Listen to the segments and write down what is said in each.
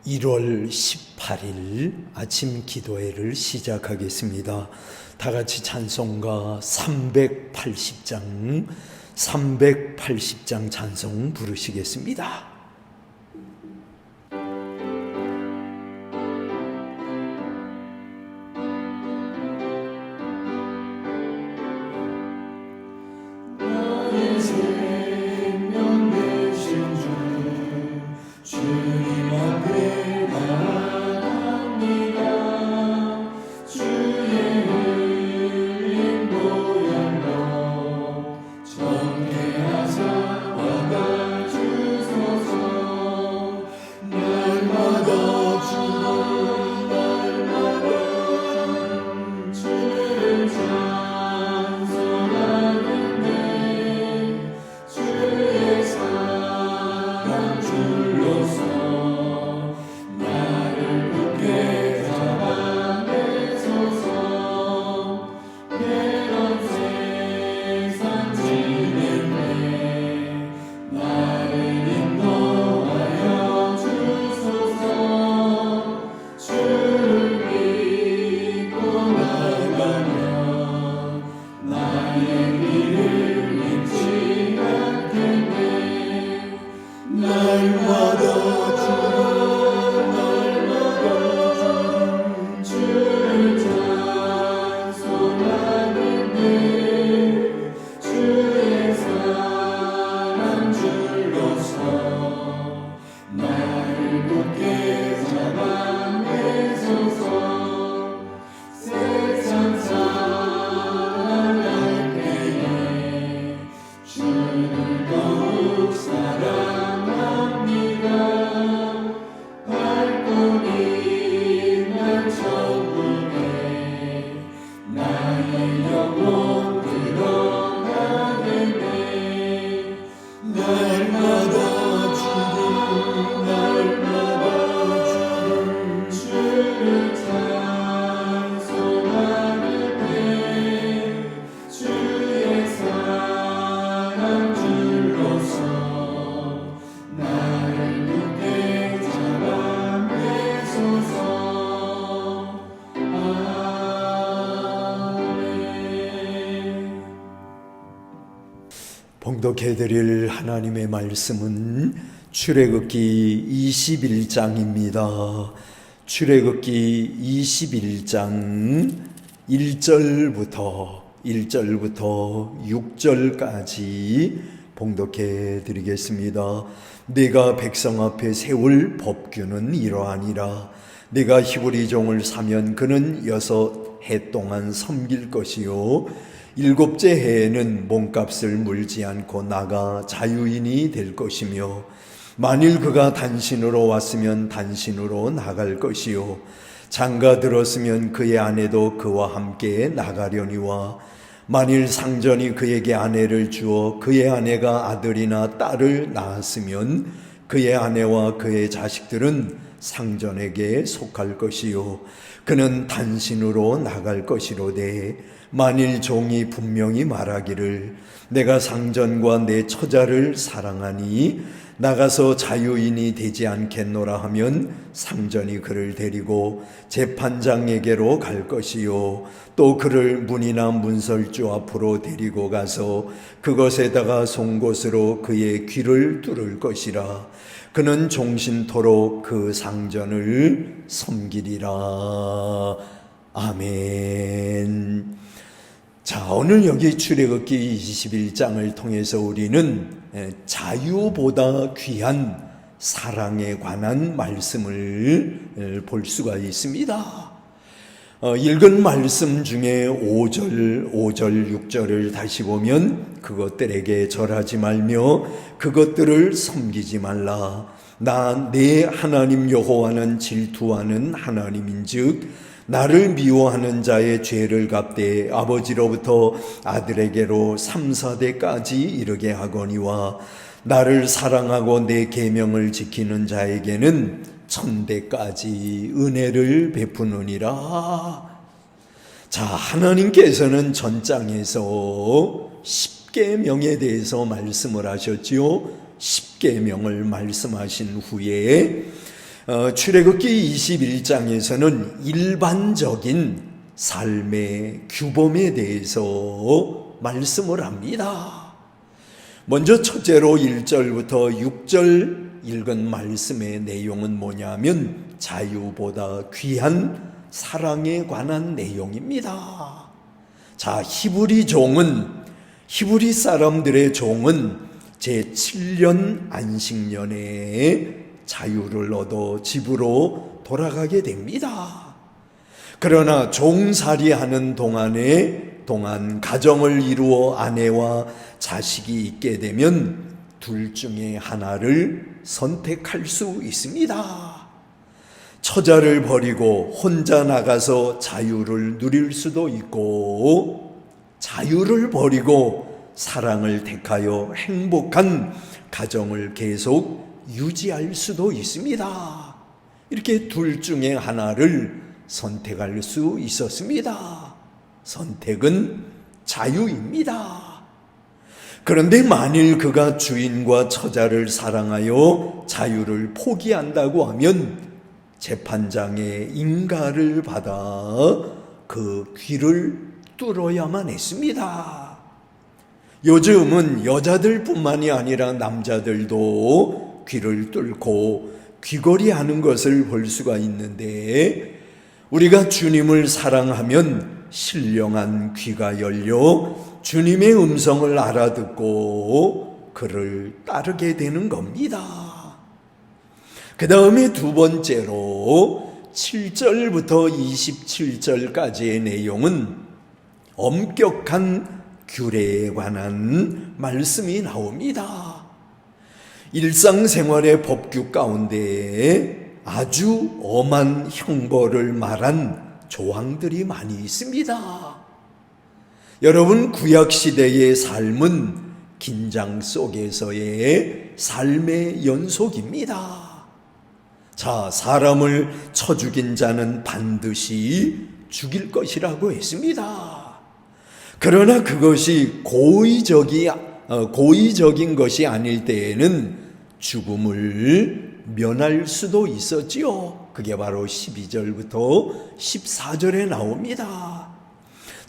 1월 18일 아침 기도회를 시작하겠습니다. 다 같이 찬송가 380장 찬송 부르시겠습니다. 봉독해드릴 하나님의 말씀은 출애굽기 21장입니다. 출애굽기 21장 1절부터 6절까지 봉독해드리겠습니다. 네가 백성 앞에 세울 법규는 이러하니라. 네가 히브리 종을 사면 그는 6해 동안 섬길 것이요 7째 해에는 몸값을 물지 않고 나가 자유인이 될 것이며 만일 그가 단신으로 왔으면 단신으로 나갈 것이요 장가 들었으면 그의 아내도 그와 함께 나가려니와 만일 상전이 그에게 아내를 주어 그의 아내가 아들이나 딸을 낳았으면 그의 아내와 그의 자식들은 상전에게 속할 것이요 그는 단신으로 나갈 것이로되 만일 종이 분명히 말하기를 내가 상전과 내 처자를 사랑하니 나가서 자유인이 되지 않겠노라 하면 상전이 그를 데리고 재판장에게로 갈 것이요 또 그를 문이나 문설주 앞으로 데리고 가서 그것에다가 송곳으로 그의 귀를 뚫을 것이라. 그는 종신토록 그 상전을 섬기리라. 아멘. 자, 오늘 여기 출애굽기 21장을 통해서 우리는 자유보다 귀한 사랑에 관한 말씀을 볼 수가 있습니다. 읽은 말씀 중에 5절, 6절을 다시 보면 그것들에게 절하지 말며 그것들을 섬기지 말라. 나 내 하나님 여호와는 질투하는 하나님인즉 나를 미워하는 자의 죄를 갚되 아버지로부터 아들에게로 3, 4대까지 이르게 하거니와 나를 사랑하고 내 계명을 지키는 자에게는 1000대까지 은혜를 베푸느니라. 자, 하나님께서는 전장에서 10계명에 대해서 말씀을 하셨지요. 10계명을 말씀하신 후에 출애굽기 21장에서는 일반적인 삶의 규범에 대해서 말씀을 합니다. 먼저 첫째로 1절부터 6절 읽은 말씀의 내용은 뭐냐면 자유보다 귀한 사랑에 관한 내용입니다. 자, 히브리 사람들의 종은 제7년 안식년에 자유를 얻어 집으로 돌아가게 됩니다. 그러나 종살이하는 동안 가정을 이루어 아내와 자식이 있게 되면 둘 중에 하나를 선택할 수 있습니다. 처자를 버리고 혼자 나가서 자유를 누릴 수도 있고, 자유를 버리고 사랑을 택하여 행복한 가정을 계속 유지할 수도 있습니다. 이렇게 둘 중에 하나를 선택할 수 있었습니다. 선택은 자유입니다. 그런데 만일 그가 주인과 처자를 사랑하여 자유를 포기한다고 하면 재판장의 인가를 받아 그 귀를 뚫어야만 했습니다. 요즘은 여자들뿐만이 아니라 남자들도 귀를 뚫고 귀걸이하는 것을 볼 수가 있는데, 우리가 주님을 사랑하면 신령한 귀가 열려 주님의 음성을 알아듣고 그를 따르게 되는 겁니다. 그 다음에 두 번째로 7절부터 27절까지의 내용은 엄격한 규례에 관한 말씀이 나옵니다. 일상생활의 법규 가운데 아주 엄한 형벌을 말한 조항들이 많이 있습니다. 여러분, 구약시대의 삶은 긴장 속에서의 삶의 연속입니다. 자, 사람을 쳐 죽인 자는 반드시 죽일 것이라고 했습니다. 그러나 그것이 고의적인 것이 아닐 때에는 죽음을 면할 수도 있었지요. 그게 바로 12절부터 14절에 나옵니다.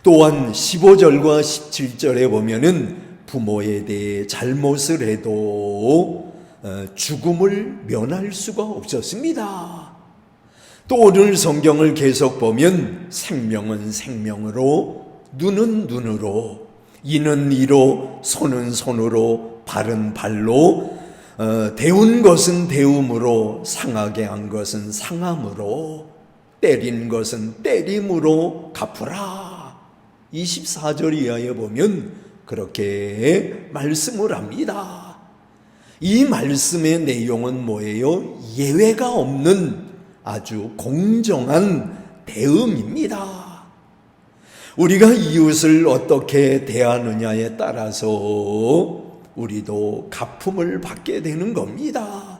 또한 15절과 17절에 보면은 부모에 대해 잘못을 해도 죽음을 면할 수가 없었습니다. 또 오늘 성경을 계속 보면 생명은 생명으로, 눈은 눈으로, 이는 이로, 손은 손으로, 발은 발로, 대운 것은 대움으로, 상하게 한 것은 상함으로, 때린 것은 때림으로 갚으라. 24절 이하에 보면 그렇게 말씀을 합니다. 이 말씀의 내용은 뭐예요? 예외가 없는 아주 공정한 대응입니다. 우리가 이웃을 어떻게 대하느냐에 따라서 우리도 갚음을 받게 되는 겁니다.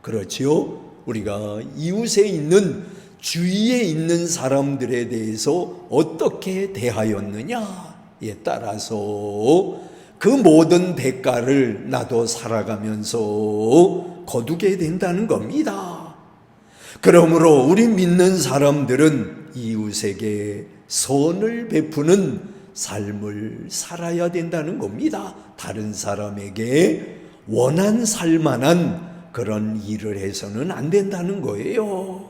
그렇지요? 우리가 이웃에 있는, 주위에 있는 사람들에 대해서 어떻게 대하였느냐에 따라서 그 모든 대가를 나도 살아가면서 거두게 된다는 겁니다. 그러므로 우리 믿는 사람들은 이웃에게 선을 베푸는 삶을 살아야 된다는 겁니다. 다른 사람에게 원한 살만한 그런 일을 해서는 안 된다는 거예요.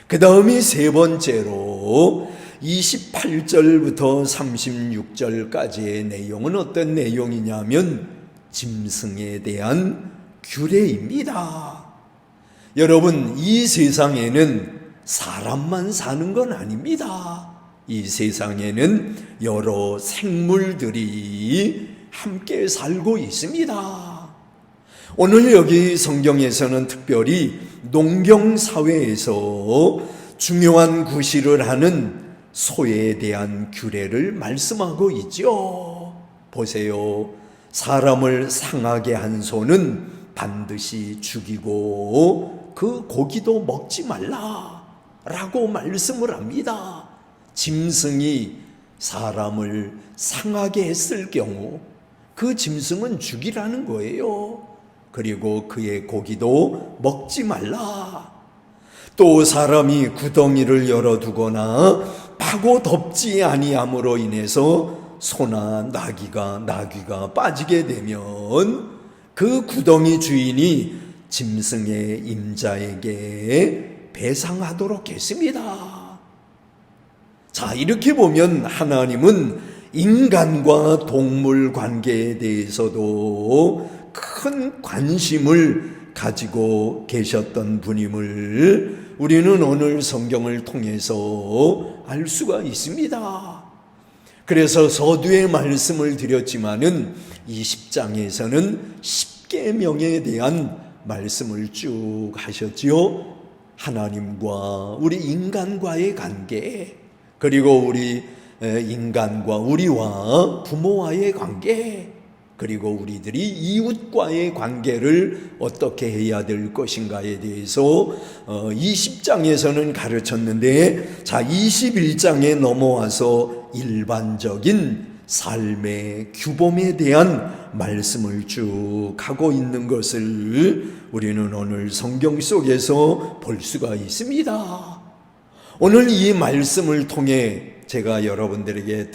그 다음에 세 번째로 28절부터 36절까지의 내용은 어떤 내용이냐면 짐승에 대한 규례입니다. 여러분, 이 세상에는 사람만 사는 건 아닙니다. 이 세상에는 여러 생물들이 함께 살고 있습니다. 오늘 여기 성경에서는 특별히 농경사회에서 중요한 구실을 하는 소에 대한 규례를 말씀하고 있죠. 보세요. 사람을 상하게 한 소는 반드시 죽이고 그 고기도 먹지 말라라고 말씀을 합니다. 짐승이 사람을 상하게 했을 경우 그 짐승은 죽이라는 거예요. 그리고 그의 고기도 먹지 말라. 또 사람이 구덩이를 열어두거나 파고 덮지 아니함으로 인해서 소나 나귀가 빠지게 되면 그 구덩이 주인이 짐승의 임자에게 배상하도록 했습니다. 자, 이렇게 보면 하나님은 인간과 동물 관계에 대해서도 큰 관심을 가지고 계셨던 분임을 우리는 오늘 성경을 통해서 알 수가 있습니다. 그래서 서두에 말씀을 드렸지만은 이 10장에서는 십계명에 대한 말씀을 쭉 하셨지요. 하나님과 우리 인간과의 관계, 그리고 우리 인간과 우리와 부모와의 관계, 그리고 우리들이 이웃과의 관계를 어떻게 해야 될 것인가에 대해서 20장에서는 가르쳤는데, 자, 21장에 넘어와서 일반적인 삶의 규범에 대한 말씀을 쭉 하고 있는 것을 우리는 오늘 성경 속에서 볼 수가 있습니다. 오늘 이 말씀을 통해 제가 여러분들에게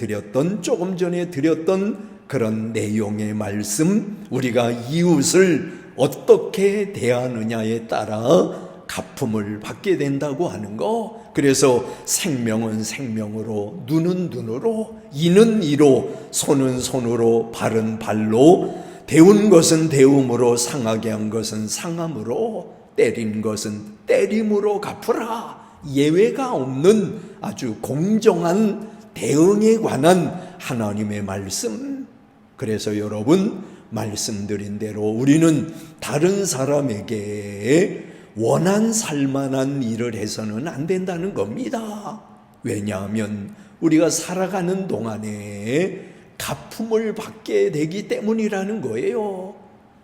조금 전에 드렸던 그런 내용의 말씀, 우리가 이웃을 어떻게 대하느냐에 따라 갚음을 받게 된다고 하는 거. 그래서 생명은 생명으로, 눈은 눈으로, 이는 이로, 손은 손으로, 발은 발로, 배운 것은 배움으로, 상하게 한 것은 상함으로, 때린 것은 때림으로 갚으라. 예외가 없는 아주 공정한 대응에 관한 하나님의 말씀. 그래서 여러분, 말씀드린 대로 우리는 다른 사람에게 원한 살만한 일을 해서는 안 된다는 겁니다. 왜냐하면 우리가 살아가는 동안에 갚음을 받게 되기 때문이라는 거예요.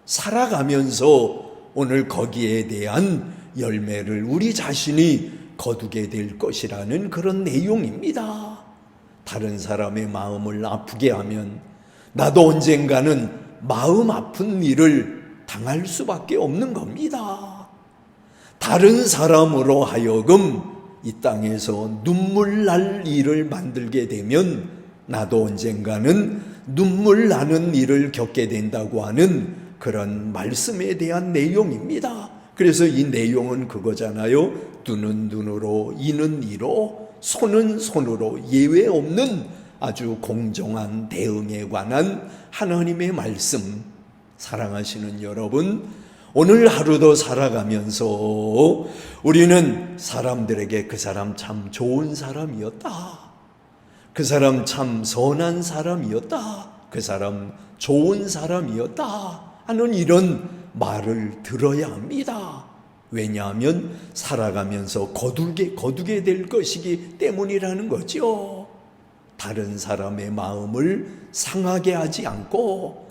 살아가면서 오늘 거기에 대한 열매를 우리 자신이 거두게 될 것이라는 그런 내용입니다. 다른 사람의 마음을 아프게 하면 나도 언젠가는 마음 아픈 일을 당할 수밖에 없는 겁니다. 다른 사람으로 하여금 이 땅에서 눈물 날 일을 만들게 되면 나도 언젠가는 눈물 나는 일을 겪게 된다고 하는 그런 말씀에 대한 내용입니다. 그래서 이 내용은 그거잖아요. 눈은 눈으로, 이는 이로, 손은 손으로, 예외 없는 아주 공정한 대응에 관한 하나님의 말씀. 사랑하시는 여러분, 오늘 하루도 살아가면서 우리는 사람들에게 그 사람 참 좋은 사람이었다, 그 사람 참 선한 사람이었다, 그 사람 좋은 사람이었다 하는 이런 말을 들어야 합니다. 왜냐하면 살아가면서 거두게 될 것이기 때문이라는 거죠. 다른 사람의 마음을 상하게 하지 않고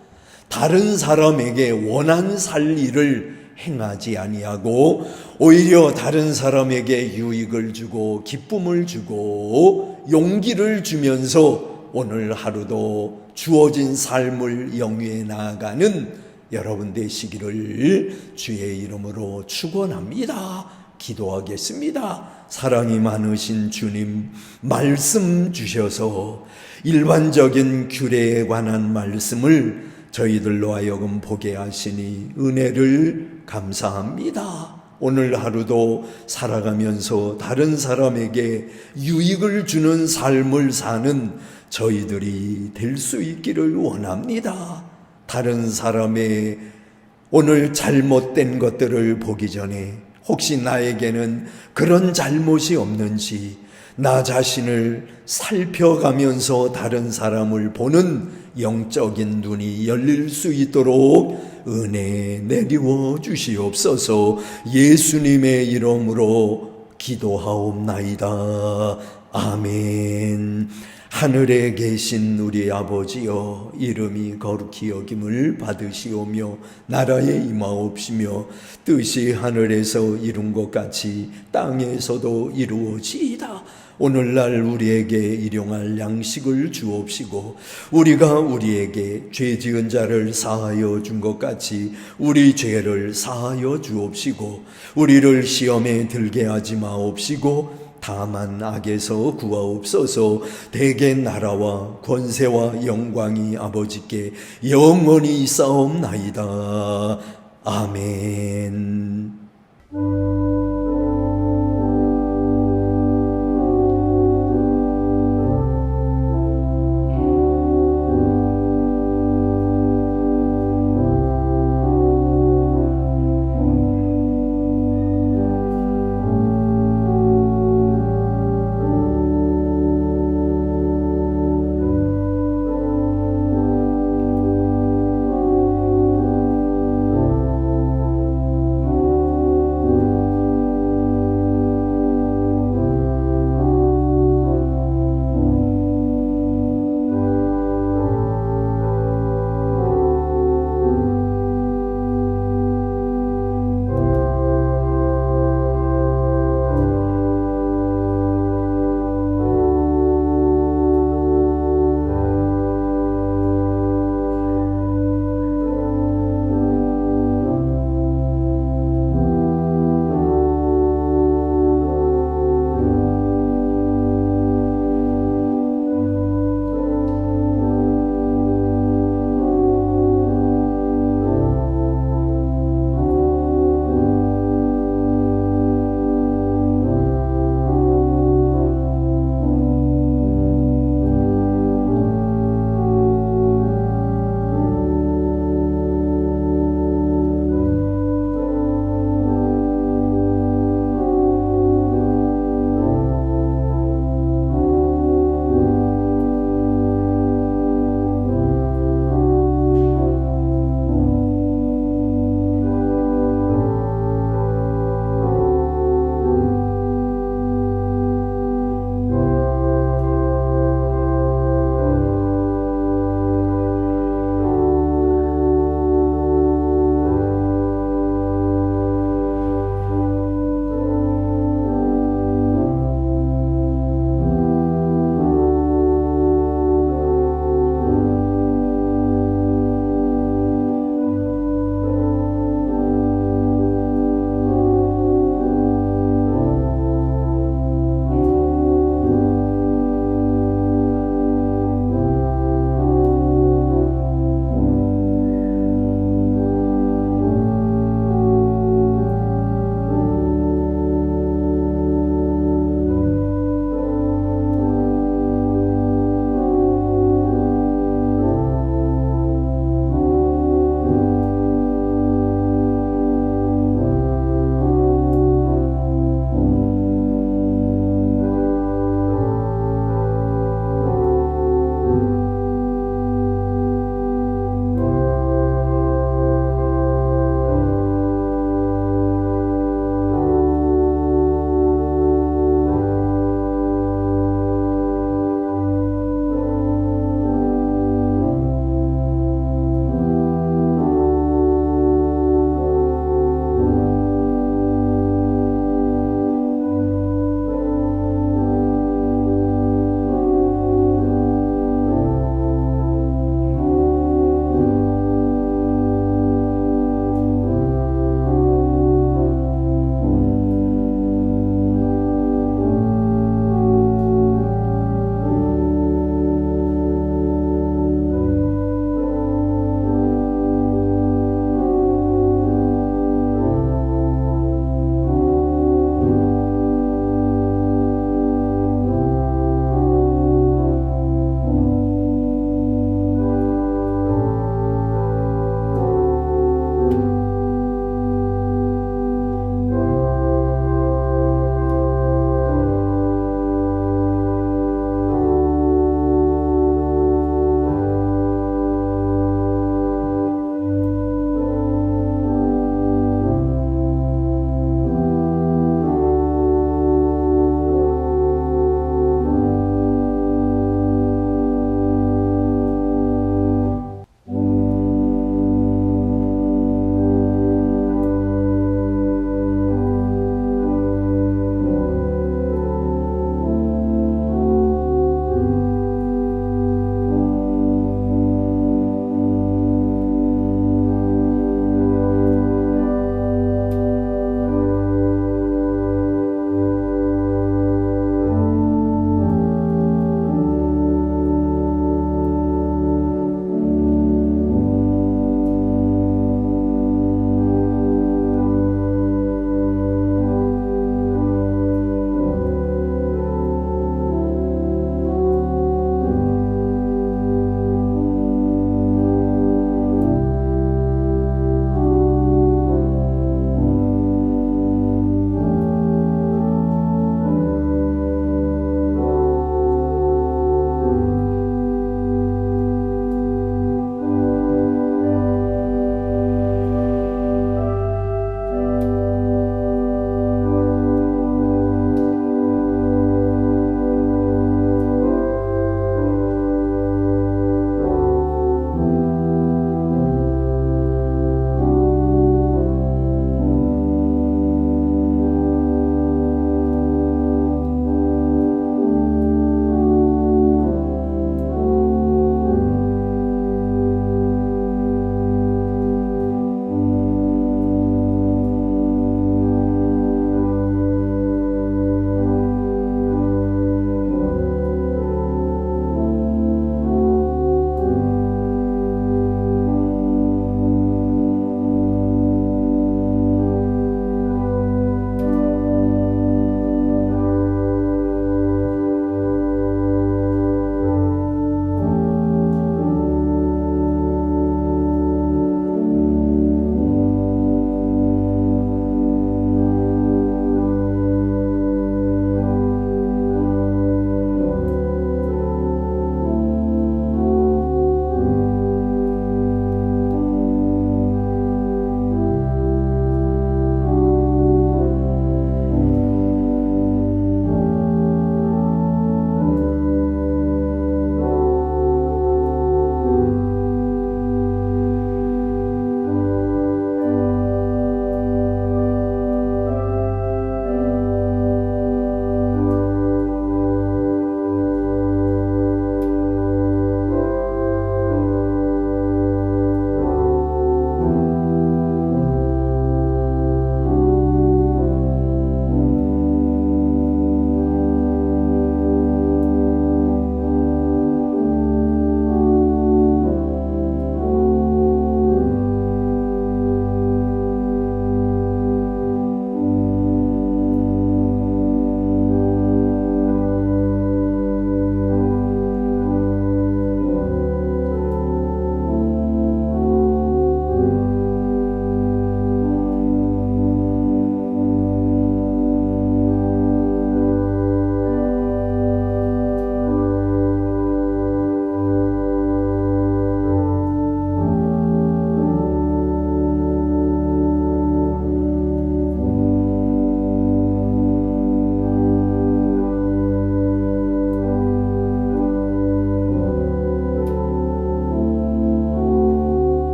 다른 사람에게 원한 살 일을 행하지 아니하고 오히려 다른 사람에게 유익을 주고 기쁨을 주고 용기를 주면서 오늘 하루도 주어진 삶을 영위해 나아가는 여러분 되시기를 주의 이름으로 축원합니다. 기도하겠습니다. 사랑이 많으신 주님, 말씀 주셔서 일반적인 규례에 관한 말씀을 저희들로 하여금 보게 하시니 은혜를 감사합니다. 오늘 하루도 살아가면서 다른 사람에게 유익을 주는 삶을 사는 저희들이 될 수 있기를 원합니다. 다른 사람의 오늘 잘못된 것들을 보기 전에 혹시 나에게는 그런 잘못이 없는지 나 자신을 살펴가면서 다른 사람을 보는 영적인 눈이 열릴 수 있도록 은혜 내리워 주시옵소서. 예수님의 이름으로 기도하옵나이다. 아멘. 하늘에 계신 우리 아버지여, 이름이 거룩히 여김을 받으시오며 나라에 임하옵시며 뜻이 하늘에서 이룬 것 같이 땅에서도 이루어지이다. 오늘날 우리에게 일용할 양식을 주옵시고 우리가 우리에게 죄 지은 자를 사하여 준 것 같이 우리 죄를 사하여 주옵시고 우리를 시험에 들게 하지 마옵시고 다만 악에서 구하옵소서. 대개 나라와 권세와 영광이 아버지께 영원히 있사옵나이다. 아멘.